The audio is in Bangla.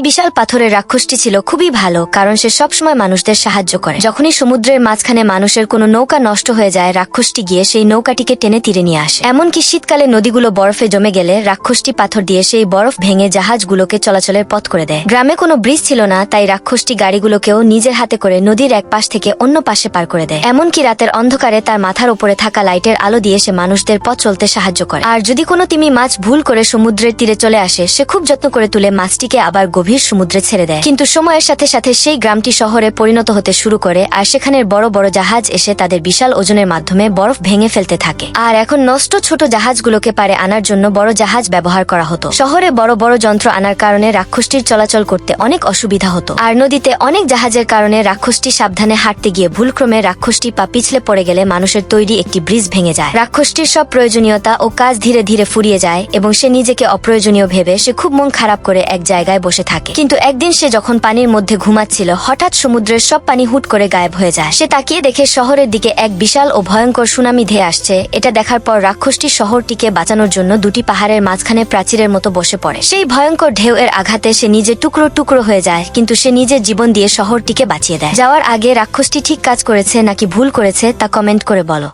বিশাল পাথরের রাক্ষসটি ছিল খুবই ভালো, কারণ সে সবসময় মানুষদের সাহায্য করে। যখনই সমুদ্রের মাঝখানে মানুষের কোনো নৌকা নষ্ট হয়ে যায়, রাক্ষসটি গিয়ে সেই নৌকাটিকে টেনে তীরে নিয়ে আসে। এমনকি শীতকালে নদীগুলো বরফে জমে গেলে রাক্ষসটি পাথর দিয়ে সেই বরফ ভেঙে জাহাজগুলোকে চলাচলের পথ করে দেয়। গ্রামে কোনো ব্রিজ ছিল না, তাই রাক্ষসটি গাড়িগুলোকেও নিজের হাতে করে নদীর এক পাশ থেকে অন্য পাশে পার করে দেয়। এমনকি রাতের অন্ধকারে তার মাথার উপরে থাকা লাইটের আলো দিয়ে সে মানুষদের পথ চলতে সাহায্য করে। আর যদি কোনো তিমি মাছ ভুল করে সমুদ্রের তীরে চলে আসে, সে খুব যত্ন করে তুলে মাছটিকে আবার গভীর সমুদ্রে ছেড়ে দেয়। কিন্তু সময়ের সাথে সাথে সেই গ্রামটি শহরে পরিণত হতে শুরু করে, আর সেখানের বড় বড় জাহাজ এসে তাদের বিশাল ওজনের মাধ্যমে বরফ ভেঙে ফেলতে থাকে। আর এখন নষ্ট ছোট জাহাজগুলোকে পারে আনার জন্য বড় জাহাজ ব্যবহার করা হতো। শহরে বড় বড় যন্ত্র আনার কারণে রাক্ষসটির চলাচল করতে অনেক অসুবিধা হতো। আর নদীতে অনেক জাহাজের কারণে রাক্ষসটি সাবধানে হাঁটতে গিয়ে ভুলক্রমে রাক্ষসটি পা পিছলে পড়ে গেলে মানুষের তৈরি একটি ব্রিজ ভেঙে যায়। রাক্ষসটির সব প্রয়োজনীয়তা ও কাজ ধীরে ধীরে ফুরিয়ে যায় এবং সে নিজেকে অপ্রয়োজনীয় ভেবে সে খুব মন খারাপ করে এক জায়গায় বসে থাকে। কিন্তু একদিন সে যখন পানির মধ্যে ঘুমাচ্ছিল, হঠাৎ সমুদ্রের সব পানি হুট করে গায়েব হয়ে যায়। সে তাকিয়ে দেখে শহরের দিকে এক বিশাল ও ভয়ঙ্কর সুনামি ধেয়ে আসছে। এটা দেখার পর রাক্ষসটি শহরটিকে বাঁচানোর জন্য দুটি পাহাড়ের মাঝখানে প্রাচীরের মতো বসে পড়ে। সেই ভয়ঙ্কর ঢেউ এর আঘাতে সে নিজে টুকরো টুকরো হয়ে যায়, কিন্তু সে নিজের জীবন দিয়ে শহরটিকে বাঁচিয়ে দেয়। যাওয়ার আগে রাক্ষসটি ঠিক কাজ করেছে নাকি ভুল করেছে তা কমেন্ট করে বলো।